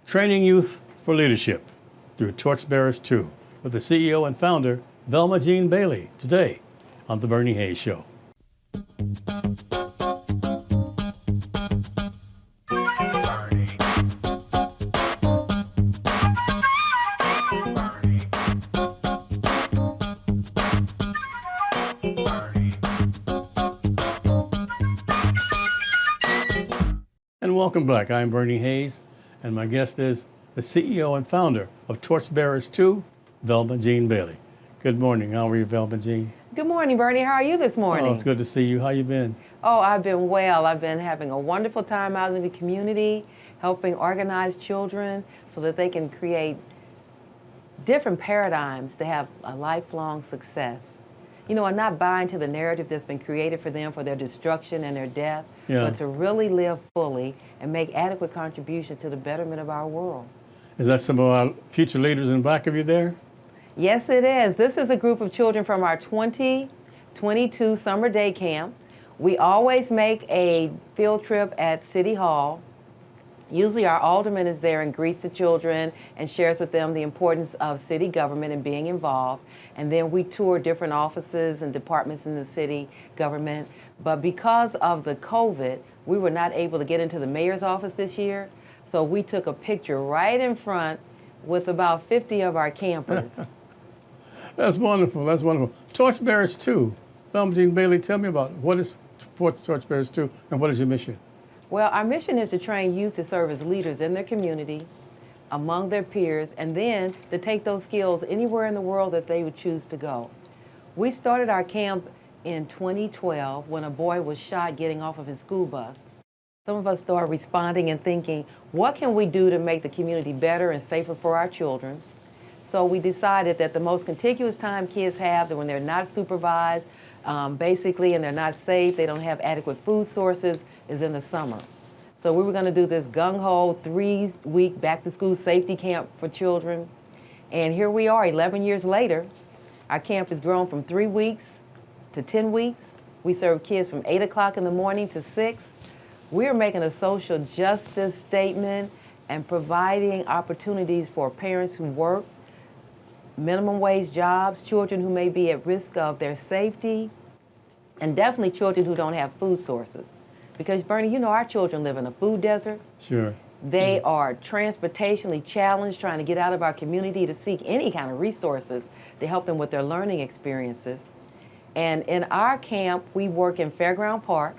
Training Youth for Leadership through Torchbearers2 with the CEO and founder, Velma Gene Bailey, today on The Bernie Hayes Show. And welcome back. I'm Bernie Hayes, and my guest is the CEO and founder of Torchbearers2, Velma Gene Bailey. Good morning. How are you, Velma Gene? Good morning, Bernie. How are you this morning? Oh, it's good to see you. How you been? Oh, I've been well. I've been having a wonderful time out in the community, helping organize children so that they can create different paradigms to have a lifelong success. You know, and not buying to the narrative that's been created for them for their destruction and their death, but to really live fully and make adequate contributions to the betterment of our world. Is that some of our future leaders in back of you there? Yes, it is. This is a group of children from our 2022 summer day camp. We always make a field trip at City Hall. Usually our alderman is there and greets the children and shares with them the importance of city government and being involved. And then we tour different offices and departments in the city government. But because of the COVID, we were not able to get into the mayor's office this year. So we took a picture right in front with about 50 of our campers. That's wonderful. That's wonderful. Torchbearers2. Velma Gene Bailey, tell me about it. What is Torchbearers2 and what is your mission? Well, our mission is to train youth to serve as leaders in their community, among their peers, and then to take those skills anywhere in the world that they would choose to go. We started our camp in 2012 when a boy was shot getting off of his school bus. Some of us started responding and thinking, what can we do to make the community better and safer for our children? So we decided that the most contiguous time kids have, that when they're not supervised, basically, and they're not safe, they don't have adequate food sources, is in the summer. So we were going to do this gung-ho 3-week back-to-school safety camp for children. And here we are, 11 years later. Our camp has grown from 3 weeks to 10 weeks. We serve kids from 8 o'clock in the morning to 6. We are making a social justice statement and providing opportunities for parents who work, minimum wage jobs, children who may be at risk of their safety, and definitely children who don't have food sources. Because, Bernie, you know our children live in a food desert. Sure. They are transportationally challenged, trying to get out of our community to seek any kind of resources to help them with their learning experiences. And in our camp, we work in Fairgrounds Park,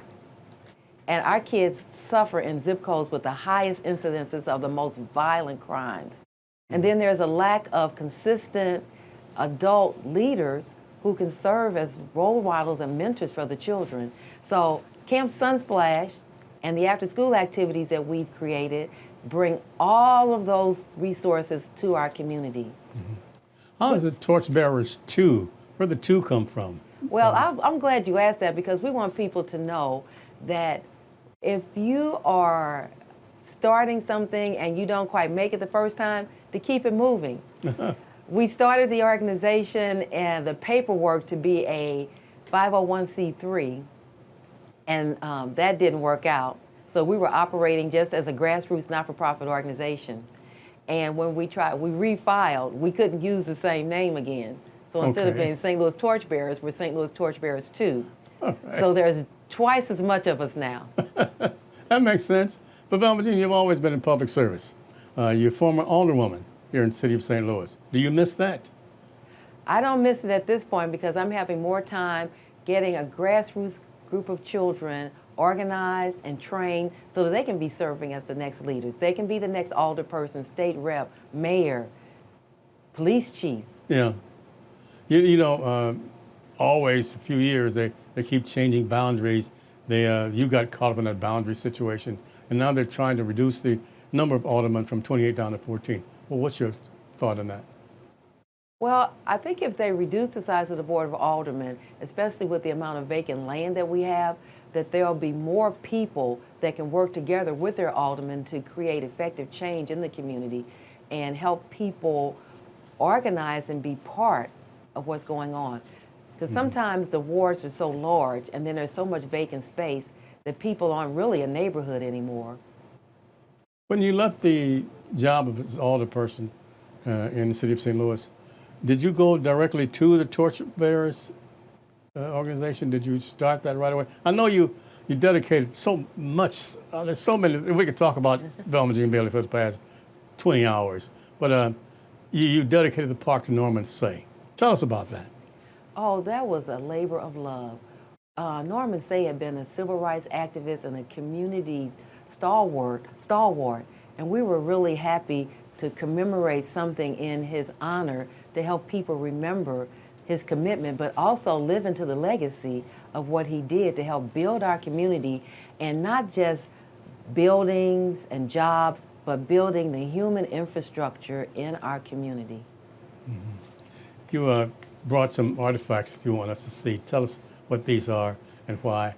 and our kids suffer in zip codes with the highest incidences of the most violent crimes. And then there's a lack of consistent adult leaders who can serve as role models and mentors for the children. So Camp Sunsplash and the after-school activities that we've created bring all of those resources to our community. Mm-hmm. How is it Torchbearers2? Where'd the 2 come from? Well, I'm glad you asked that, because we want people to know that if you are starting something and you don't quite make it the first time, to keep it moving. We started the organization and the paperwork to be a 501c3, and that didn't work out. So we were operating just as a grassroots not-for-profit organization. And when we refiled, we couldn't use the same name again. So instead of being St. Louis Torchbearers, we're St. Louis Torchbearers2. Right. So there's twice as much of us now. That makes sense. But Velma Gene, you've always been in public service. You're a former Alderwoman here in the city of St. Louis. Do you miss that? I don't miss it at this point, because I'm having more time getting a grassroots group of children organized and trained so that they can be serving as the next leaders. They can be the next alderperson, state rep, mayor, police chief. Yeah. You know, always a few years they keep changing boundaries. You got caught up in that boundary situation, and now they're trying to reduce the number of aldermen from 28 down to 14. Well, what's your thought on that? Well, I think if they reduce the size of the Board of Aldermen, especially with the amount of vacant land that we have, that there'll be more people that can work together with their aldermen to create effective change in the community and help people organize and be part of what's going on. Because sometimes the wards are so large and then there's so much vacant space that people aren't really a neighborhood anymore. When you left the job of as alderperson in the city of St. Louis, did you go directly to the Torchbearers organization? Did you start that right away? I know you dedicated so much. There's so many. We could talk about Velma Gene Bailey for the past 20 hours, but you dedicated the park to Norman Say. Tell us about that. Oh, that was a labor of love. Norman Say had been a civil rights activist and a community stalwart, and we were really happy to commemorate something in his honor to help people remember his commitment, but also live into the legacy of what he did to help build our community, and not just buildings and jobs, but building the human infrastructure in our community. Mm-hmm. You brought some artifacts you want us to see. Tell us what these are and why.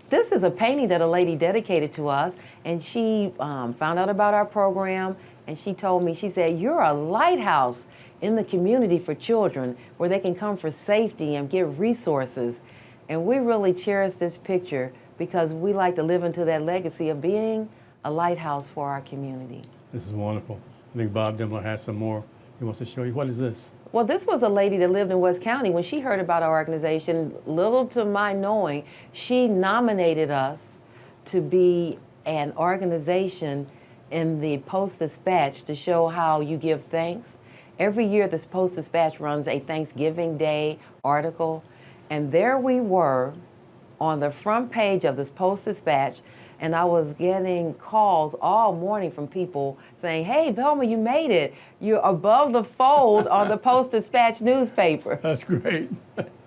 This is a painting that a lady dedicated to us, and she found out about our program, and she told me, she said, "You're a lighthouse in the community for children where they can come for safety and get resources." And we really cherish this picture because we like to live into that legacy of being a lighthouse for our community. This is wonderful. I think Bob Dimler has some more he wants to show you. What is this? Well, this was a lady that lived in West County. When she heard about our organization, little to my knowing, she nominated us to be an organization in the Post-Dispatch to show how you give thanks. Every year, this Post-Dispatch runs a Thanksgiving Day article, and there we were on the front page of this Post-Dispatch, and I was getting calls all morning from people saying, "Hey, Velma, you made it. You're above the fold on the Post-Dispatch newspaper." That's great.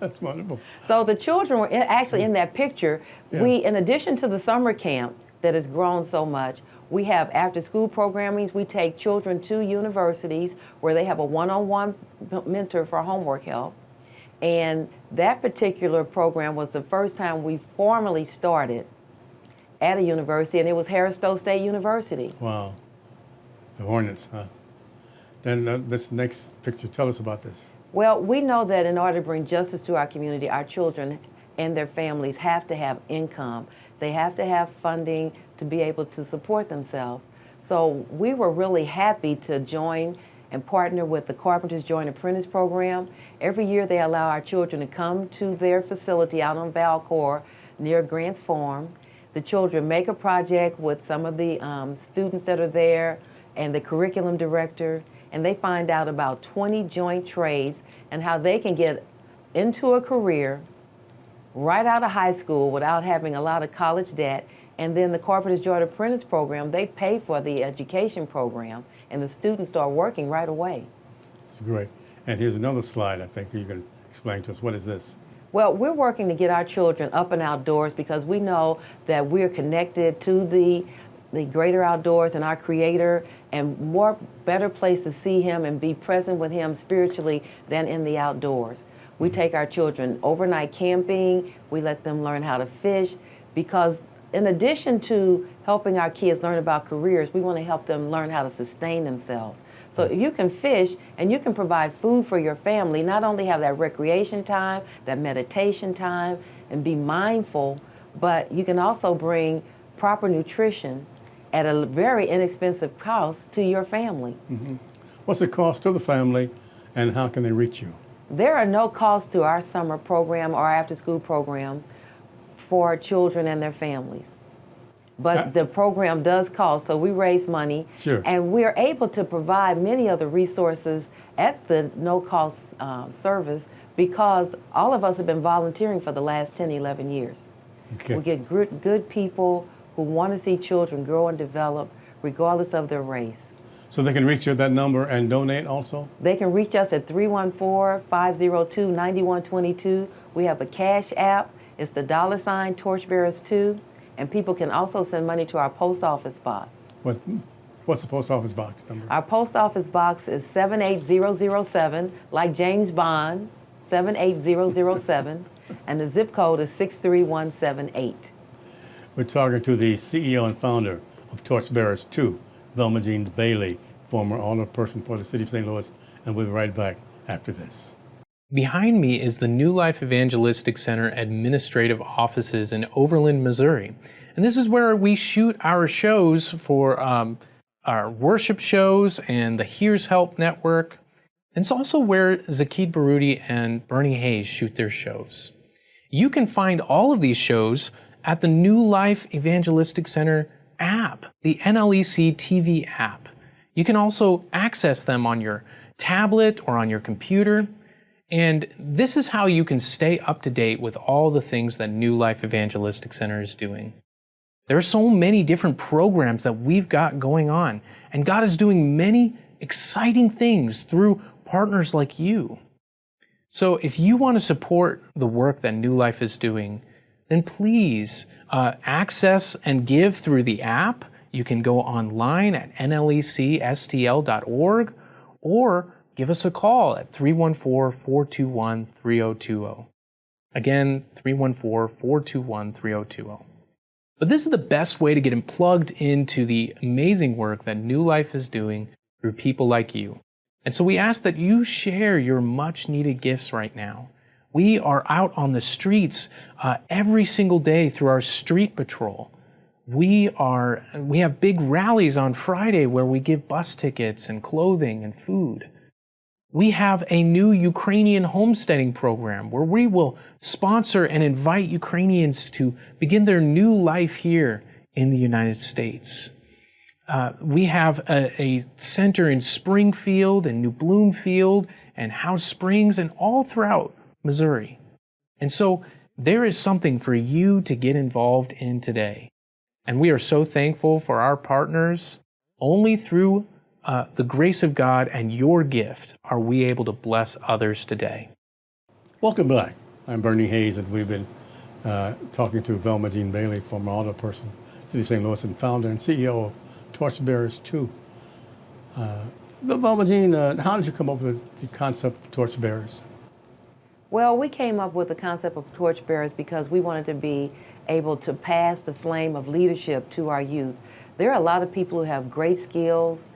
That's wonderful. So the children were actually in that picture. Yeah. We, in addition to the summer camp that has grown so much, we have after-school programming. We take children to universities where they have a one-on-one mentor for homework help. And that particular program was the first time we formally started at a university, and it was Harris Stowe State University. Wow. The Hornets, huh? Then this next picture, tell us about this. Well, we know that in order to bring justice to our community, our children and their families have to have income. They have to have funding to be able to support themselves. So we were really happy to join and partner with the Carpenters Joint Apprentice Program. Every year they allow our children to come to their facility out on Valcour near Grants Farm. The children make a project with some of the students that are there and the curriculum director, and they find out about 20 joint trades and how they can get into a career right out of high school without having a lot of college debt. And then the Carpenters Joint Apprentice Program, they pay for the education program, and the students start working right away. That's great. And here's another slide I think you can explain to us. What is this? Well, we're working to get our children up and outdoors because we know that we're connected to the greater outdoors and our Creator, and better place to see Him and be present with Him spiritually than in the outdoors. We take our children overnight camping. We let them learn how to fish because in addition to helping our kids learn about careers, we want to help them learn how to sustain themselves. So if you can fish and you can provide food for your family, not only have that recreation time, that meditation time, and be mindful, but you can also bring proper nutrition at a very inexpensive cost to your family. Mm-hmm. What's the cost to the family, and how can they reach you? There are no costs to our summer program or after-school programs for children and their families. But the program does cost, so we raise money. Sure. And we're able to provide many of the resources at the no-cost service because all of us have been volunteering for the last 10, 11 years. Okay. We get good people who want to see children grow and develop regardless of their race. So they can reach you at that number and donate also? They can reach us at 314-502-9122. We have a cash app. It's the $ Torchbearers2. And people can also send money to our post office box. What's the post office box number? Our post office box is 78007, like James Bond, 78007, and the zip code is 63178. We're talking to the CEO and founder of Torchbearers2, Velma Gene Bailey, former alderperson for the city of St. Louis, and we'll be right back after this. Behind me is the New Life Evangelistic Center administrative offices in Overland, Missouri. And this is where we shoot our shows for our worship shows and the Here's Help Network. And it's also where Zakid Baroudi and Bernie Hayes shoot their shows. You can find all of these shows at the New Life Evangelistic Center app, the NLEC TV app. You can also access them on your tablet or on your computer. And this is how you can stay up to date with all the things that New Life Evangelistic Center is doing. There are so many different programs that we've got going on, and God is doing many exciting things through partners like you. So if you want to support the work that New Life is doing, then please access and give through the app. You can go online at nlecstl.org or give us a call at 314-421-3020. Again, 314-421-3020. But this is the best way to get plugged into the amazing work that New Life is doing through people like you. And so we ask that you share your much needed gifts right now. We are out on the streets every single day through our street patrol. We have big rallies on Friday where we give bus tickets and clothing and food. We have a new Ukrainian homesteading program where we will sponsor and invite Ukrainians to begin their new life here in the United States. We have a center in Springfield and New Bloomfield and House Springs and all throughout Missouri. And so there is something for you to get involved in today. And we are so thankful for our partners. Only through the grace of God and your gift are we able to bless others today. Welcome back. I'm Bernie Hayes, and we've been talking to Velma Gene Bailey, former alder person, City of St. Louis, and founder and CEO of Torchbearers2. Velma Gene, how did you come up with the concept of Torchbearers? Well, we came up with the concept of Torchbearers because we wanted to be able to pass the flame of leadership to our youth. There are a lot of people who have great skills,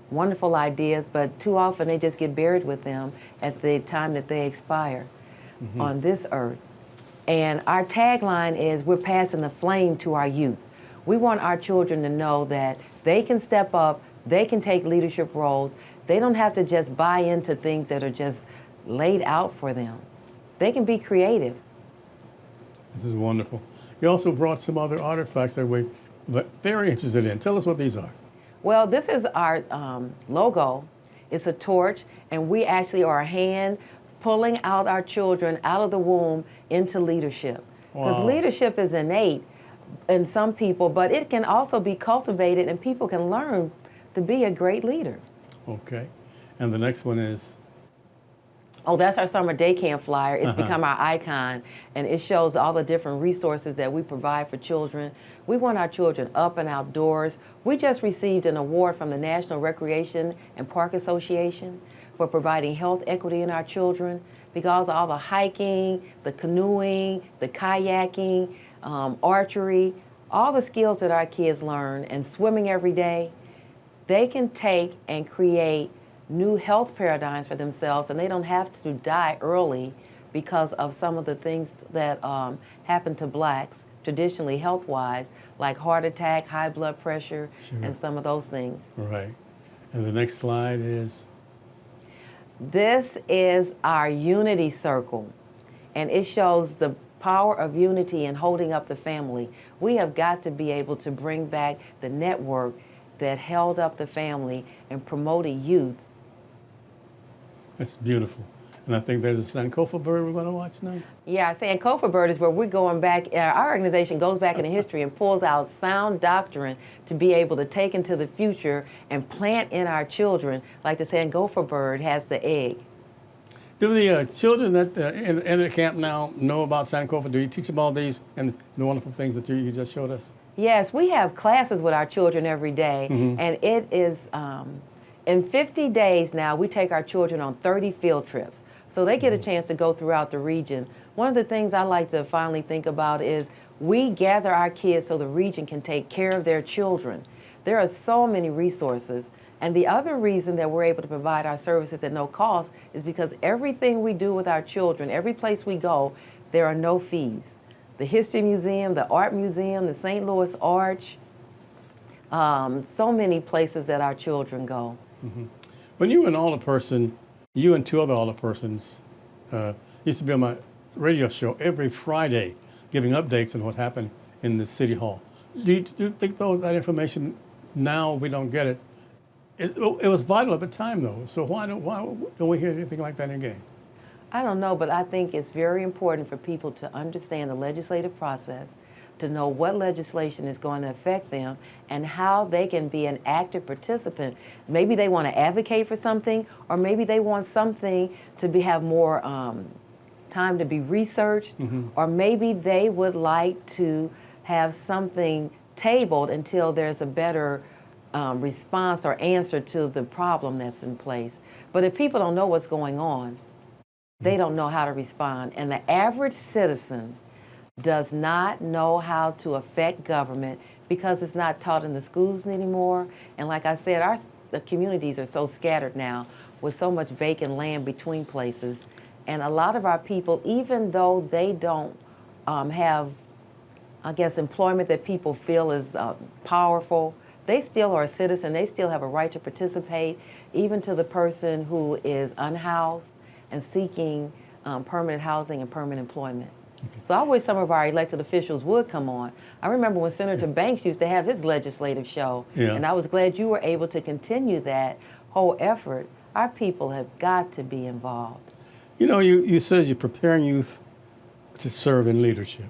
wonderful ideas, but too often they just get buried with them at the time that they expire on this earth. And our tagline is, we're passing the flame to our youth. We want our children to know that they can step up, they can take leadership roles. They don't have to just buy into things that are just laid out for them. They can be creative. This is wonderful. You also brought some other artifacts that we're very interested in. Tell us what these are. Well, this is our logo. It's a torch, and we actually are a hand pulling out our children out of the womb into leadership. Because leadership is innate in some people, but it can also be cultivated, and people can learn to be a great leader. Okay. And the next one is? Oh, that's our summer day camp flyer. It's become our icon, and it shows all the different resources that we provide for children. We want our children up and outdoors. We just received an award from the National Recreation and Park Association for providing health equity in our children, because all the hiking, the canoeing, the kayaking, archery, all the skills that our kids learn, and swimming every day, they can take and create new health paradigms for themselves, and they don't have to die early because of some of the things that happen to blacks traditionally health-wise, like heart attack, high blood pressure, and some of those things. Right. And the next slide is? This is our unity circle, and it shows the power of unity in holding up the family. We have got to be able to bring back the network that held up the family and promoted youth. That's beautiful. And I think there's a Sankofa bird we're going to watch now. Yeah, Sankofa bird is where we're going back. Our organization goes back into history and pulls out sound doctrine to be able to take into the future and plant in our children, like the Sankofa bird has the egg. Do the children that in the camp now know about Sankofa? Do you teach them all these and the wonderful things that you just showed us? Yes, we have classes with our children every day, and it is, in 50 days now, we take our children on 30 field trips. So they get a chance to go throughout the region. One of the things I like to finally think about is we gather our kids so the region can take care of their children. There are so many resources. And the other reason that we're able to provide our services at no cost is because everything we do with our children, every place we go, there are no fees. the History Museum, the Art Museum, the St. Louis Arch, so many places that our children go. When you were an alderperson, you and two other alderpersons used to be on my radio show every Friday giving updates on what happened in the city hall. Do you think that information, now we don't get it? It was vital at the time, though, so why don't we hear anything like that again? I don't know, but I think it's very important for people to understand the legislative process, to know what legislation is going to affect them and how they can be an active participant. Maybe they want to advocate for something, or maybe they want something to have more time to be researched, or maybe they would like to have something tabled until there's a better response or answer to the problem that's in place. But if people don't know what's going on, they don't know how to respond. And the average citizen does not know how to affect government because it's not taught in the schools anymore. And like I said, the communities are so scattered now with so much vacant land between places. And a lot of our people, even though they don't have, I guess, employment that people feel is powerful, they still are a citizen. They still have a right to participate, even to the person who is unhoused and seeking permanent housing and permanent employment. So I wish some of our elected officials would come on. I remember when Senator Banks used to have his legislative show, and I was glad you were able to continue that whole effort. Our people have got to be involved. You know, you said you're preparing youth to serve in leadership.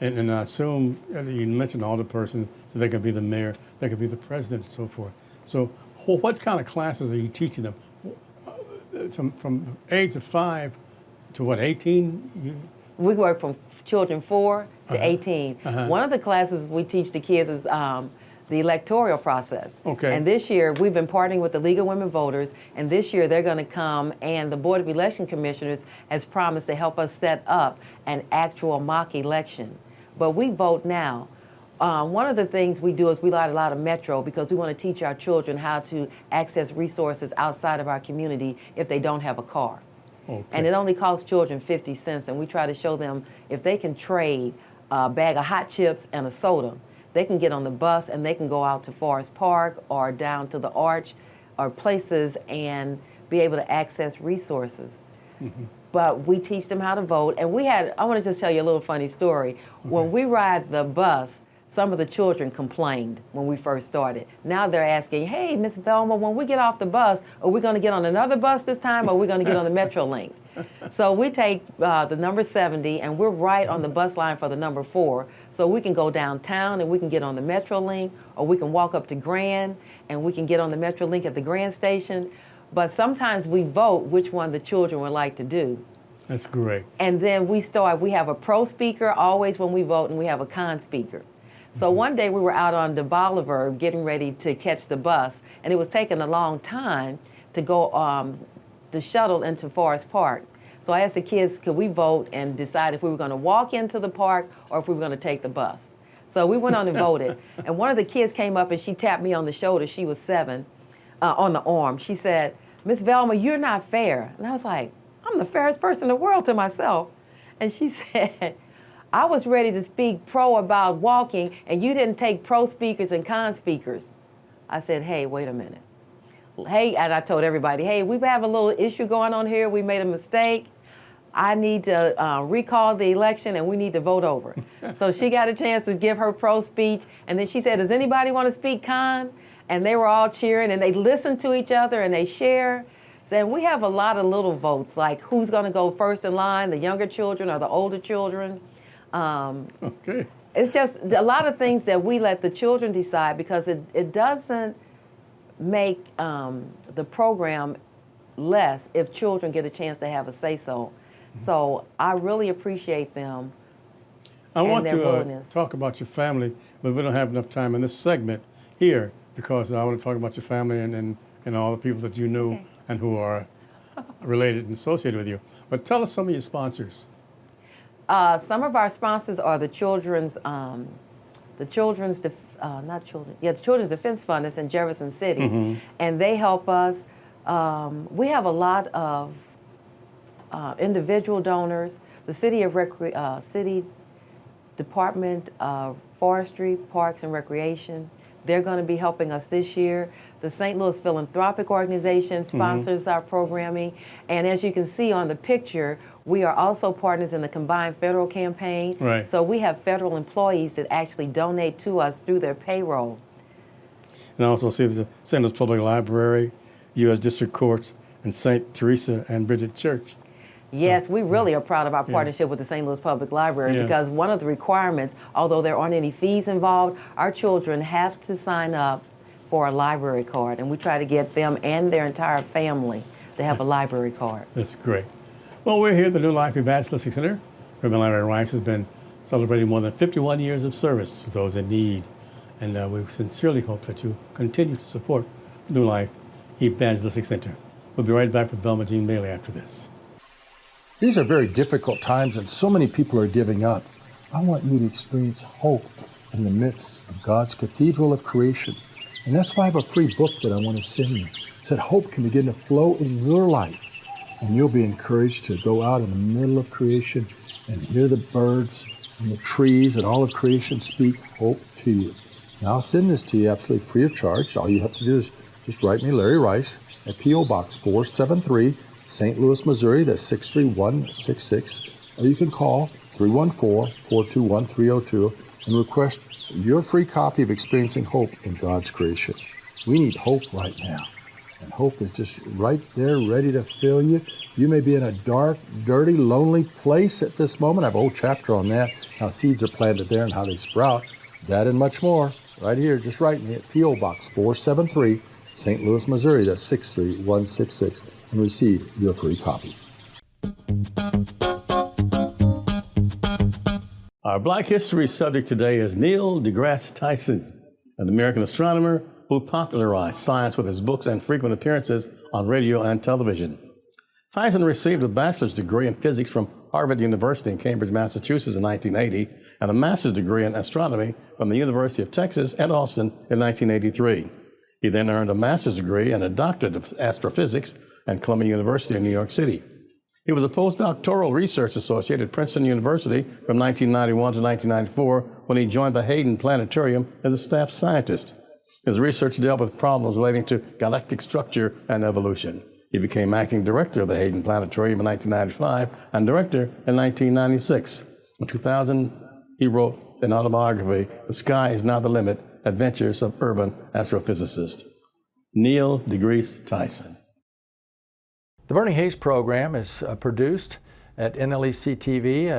And I assume you mentioned all the person, so they could be the mayor, they could be the president, and so forth. So what kind of classes are you teaching them? From age of 5 to what, 18? We work from children 4 to 18. One of the classes we teach the kids is the electoral process. Okay. And this year, we've been partnering with the League of Women Voters, and this year they're going to come, and the Board of Election Commissioners has promised to help us set up an actual mock election. But we vote now. One of the things we do is we light a lot of Metro because we want to teach our children how to access resources outside of our community if they don't have a car. Okay. And it only costs children 50 cents, and we try to show them if they can trade a bag of hot chips and a soda, they can get on the bus and they can go out to Forest Park or down to the Arch or places and be able to access resources. But we teach them how to vote. And I want to just tell you a little funny story. When we ride the bus, some of the children complained when we first started. Now they're asking, hey, Miss Velma, when we get off the bus, are we going to get on another bus this time, or are we going to get on the Metrolink? So we take the number 70, and we're right on the bus line for the number 4. So we can go downtown, and we can get on the Metrolink, or we can walk up to Grand, and we can get on the Metrolink at the Grand station. But sometimes we vote which one the children would like to do. That's great. And then we have a pro speaker always when we vote, and we have a con speaker. So one day we were out on the Bolivar getting ready to catch the bus, and it was taking a long time to go the shuttle into Forest Park. So I asked the kids, could we vote and decide if we were going to walk into the park or if we were going to take the bus? So we went on and voted. And one of the kids came up and she tapped me on the shoulder. She was 7, on the arm. She said, Miss Velma, you're not fair. And I was like, I'm the fairest person in the world to myself. And she said, I was ready to speak pro about walking, and you didn't take pro speakers and con speakers. I said, hey, wait a minute. Hey, and I told everybody, hey, we have a little issue going on here. We made a mistake. I need to recall the election, and we need to vote over. So she got a chance to give her pro speech, and then she said, does anybody want to speak con? And they were all cheering, and they listened to each other, and they share. And we have a lot of little votes, like who's going to go first in line, the younger children or the older children. Okay. It's just a lot of things that we let the children decide because it doesn't make the program less if children get a chance to have a say-so. So I really appreciate them. I want their to willingness. talk about your family, but we don't have enough time in this segment here because I want to talk about your family and all the people that you knew and who are related and associated with you. But tell us some of your sponsors. Some of our sponsors are the Children's Defense Fund that's in Jefferson City, and they help us. We have a lot of individual donors. The City Department of Forestry, Parks and Recreation. They're going to be helping us this year. The St. Louis Philanthropic Organization sponsors our programming. And as you can see on the picture, we are also partners in the Combined Federal Campaign. Right. So we have federal employees that actually donate to us through their payroll. And I also see the St. Louis Public Library, U.S. District Courts, and St. Teresa and Bridget Church. Yes, we really are proud of our partnership with the St. Louis Public Library because one of the requirements, although there aren't any fees involved, our children have to sign up for a library card, and we try to get them and their entire family to have a library card. That's great. Well, we're here at the New Life Evangelistic Center. Reverend Larry Rice has been celebrating more than 51 years of service to those in need, and we sincerely hope that you continue to support New Life Evangelistic Center. We'll be right back with Velma Gene Bailey after this. These are very difficult times and so many people are giving up. I want you to experience hope in the midst of God's cathedral of creation. And that's why I have a free book that I want to send you. It said hope can begin to flow in your life. And you'll be encouraged to go out in the middle of creation and hear the birds and the trees and all of creation speak hope to you. Now I'll send this to you absolutely free of charge. All you have to do is just write me Larry Rice at P.O. Box 473, St. Louis, Missouri, that's 63166, or you can call 314-421-302 and request your free copy of Experiencing Hope in God's Creation. We need hope right now, and hope is just right there ready to fill you. You may be in a dark, dirty, lonely place at this moment. I have a whole chapter on that, how seeds are planted there and how they sprout. That and much more, right here. Just write me at P.O. Box 473, St. Louis, Missouri, that's 63166, and receive your free copy. Our Black History subject today is Neil deGrasse Tyson, an American astronomer who popularized science with his books and frequent appearances on radio and television. Tyson received a bachelor's degree in physics from Harvard University in Cambridge, Massachusetts in 1980, and a master's degree in astronomy from the University of Texas at Austin in 1983. He then earned a master's degree and a doctorate of astrophysics at Columbia University in New York City. He was a postdoctoral research associate at Princeton University from 1991 to 1994 when he joined the Hayden Planetarium as a staff scientist. His research dealt with problems relating to galactic structure and evolution. He became acting director of the Hayden Planetarium in 1995 and director in 1996. In 2000, he wrote an autobiography, The Sky Is Not the Limit, Adventures of Urban Astrophysicist. Neil deGrasse Tyson. The Burning Hayes program is produced at NLEC TV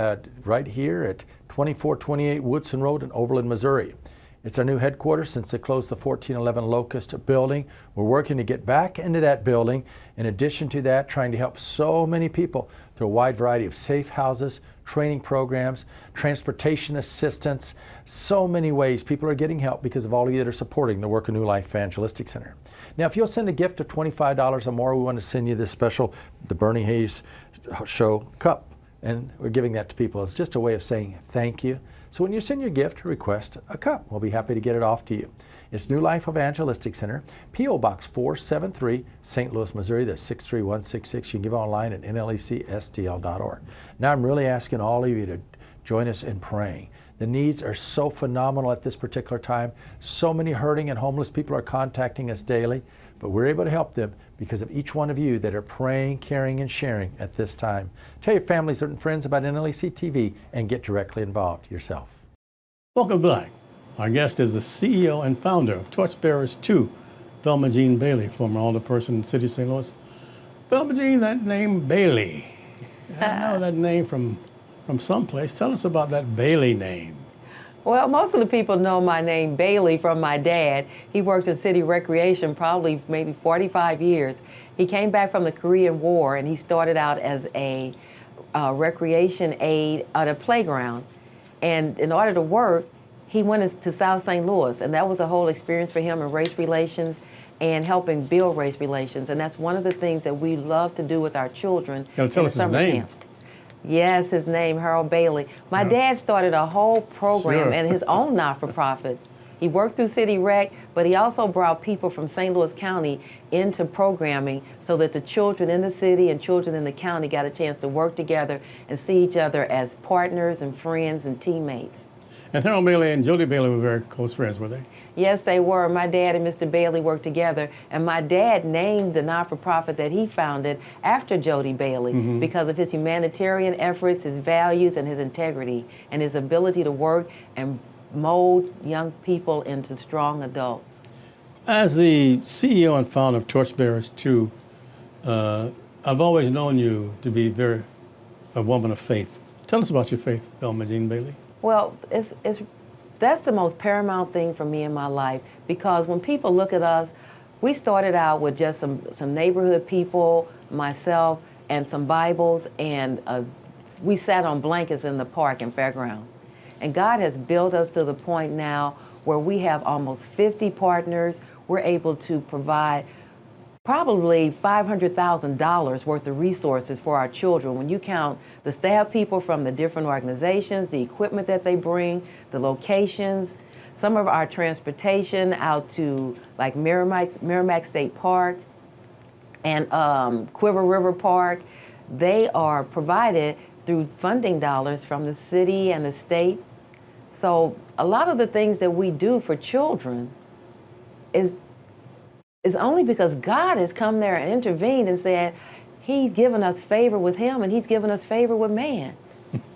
right here at 2428 Woodson Road in Overland, Missouri. It's our new headquarters since they closed the 1411 Locust building. We're working to get back into that building. In addition to that, trying to help so many people through a wide variety of safe houses, training programs, transportation assistance, so many ways people are getting help because of all of you that are supporting the work of New Life Evangelistic Center. Now, if you'll send a gift of $25 or more, we want to send you this special, the Burning Hayes Show cup. And we're giving that to people. It's just a way of saying thank you. So when you send your gift, request a cup. We'll be happy to get it off to you. It's New Life Evangelistic Center, P.O. Box 473, St. Louis, Missouri. That's 63166. You can give online at nlecstl.org. Now I'm really asking all of you to join us in praying. The needs are so phenomenal at this particular time. So many hurting and homeless people are contacting us daily, but we're able to help them because of each one of you that are praying, caring, and sharing at this time. Tell your families and friends about NLEC TV and get directly involved yourself. Welcome back. Our guest is the CEO and founder of Torchbearers2, Velma Gene Bailey, former alderperson in the city of St. Louis. Velma Gene, that name Bailey. I know that name from someplace. Tell us about that Bailey name. Well, most of the people know my name Bailey from my dad. He worked in city recreation probably maybe 45 years. He came back from the Korean War and he started out as a recreation aide at a playground. And in order to work, he went to South St. Louis, and that was a whole experience for him in race relations and helping build race relations. And that's one of the things that we love to do with our children in the summer camps. Yes, his name, Harold Bailey. My dad started a whole program and his own not-for-profit He worked through City Rec, but he also brought people from St. Louis County into programming so that the children in the city and children in the county got a chance to work together and see each other as partners and friends and teammates. And Harold Bailey and Jody Bailey were very close friends, were they? Yes, they were. My dad and Mr. Bailey worked together, and my dad named the not-for-profit that he founded after Jody Bailey because of his humanitarian efforts, his values, and his integrity, and his ability to work and mold young people into strong adults. As the CEO and founder of Torchbearers2, I've always known you to be a woman of faith. Tell us about your faith, Velma Gene Bailey. Well, that's the most paramount thing for me in my life, because when people look at us, we started out with just some neighborhood people, myself, and some Bibles, and we sat on blankets in the park in Fairgrounds. And God has built us to the point now where we have almost 50 partners. We're able to provide probably $500,000 worth of resources for our children. When you count the staff people from the different organizations, the equipment that they bring, the some of our transportation out to like Merrimack State Park and Quiver River Park, they are provided through funding dollars from the city and the state. So a lot of the things that we do for children is only because God has come there and intervened and said, He's given us favor with Him and He's given us favor with man.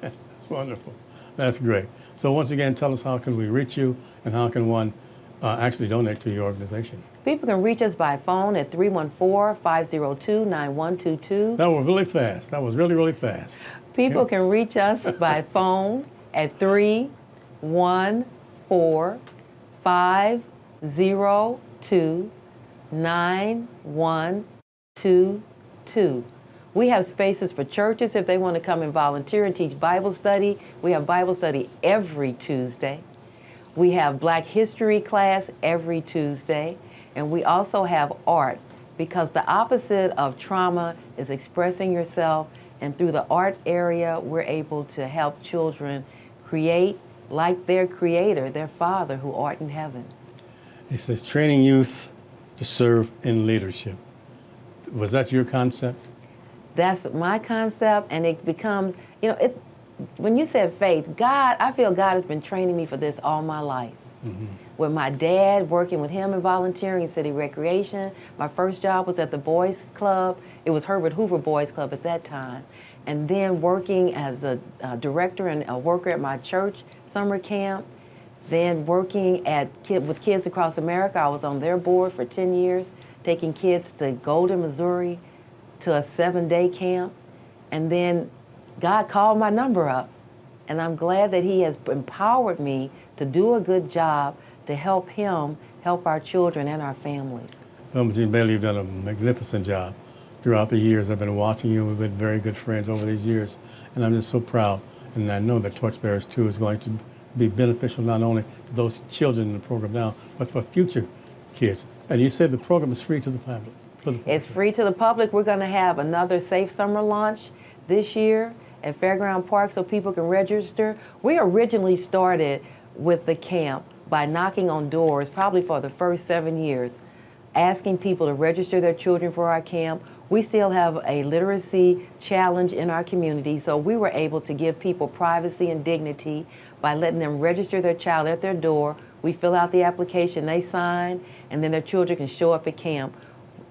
That's wonderful. That's great. So once again, tell us, how can we reach you and how can one actually donate to your organization? People can reach us by phone at 314-502-9122. That was really fast. That was really, really fast. People can reach us by phone at 314-502-9122. We have spaces for churches if they want to come and volunteer and teach Bible study. We have Bible study every Tuesday. We have Black History class every Tuesday. And we also have art, because the opposite of trauma is expressing yourself. And through the art area, we're able to help children create like their creator, their Father who art in heaven. It says training youth to serve in leadership. Was that your concept? That's my concept, and it becomes, when you said faith, I feel God has been training me for this all my life. With my dad, working with him and volunteering in city recreation. My first job was at the Boys Club. It was Herbert Hoover Boys Club at that time. And then working as a director and a worker at my church summer camp. Then working with Kids Across America. I was on their board for 10 years, taking kids to Golden, Missouri, to a 7-day camp. And then God called my number up. And I'm glad that He has empowered me to do a good job to help Him help our children and our families. Velma Gene Bailey, you've done a magnificent job throughout the years. I've been watching you. We've been very good friends over these years. And I'm just so proud. And I know that Torchbearers2 is going to be beneficial not only to those children in the program now, but for future kids. And you said the program is free to the public. It's free to the public. We're going to have another Safe Summer launch this year at Fairgrounds Park so people can register. We originally started with the camp by knocking on doors, probably for the first 7 years, asking people to register their children for our camp. We still have a literacy challenge in our community, so we were able to give people privacy and dignity by letting them register their child at their door. We fill out the application, they sign, and then their children can show up at camp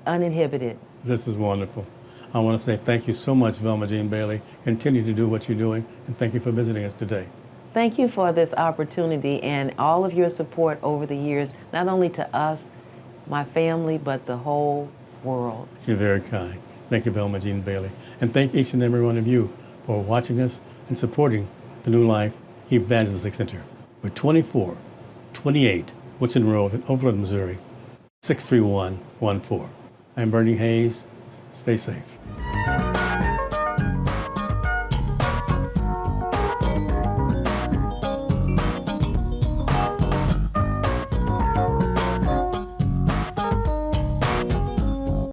uninhibited. This is wonderful. I want to say thank you so much, Velma Gene Bailey. Continue to do what you're doing, and thank you for visiting us today. Thank you for this opportunity and all of your support over the years, not only to us, my family, but the whole world. You're very kind. Thank you, Velma Gene Bailey. And thank each and every one of you for watching us and supporting the New Life Evangelistic Center. We're 2428 Woodson Road in Overland, Missouri, 63114. I'm Bernie Hayes. Stay safe.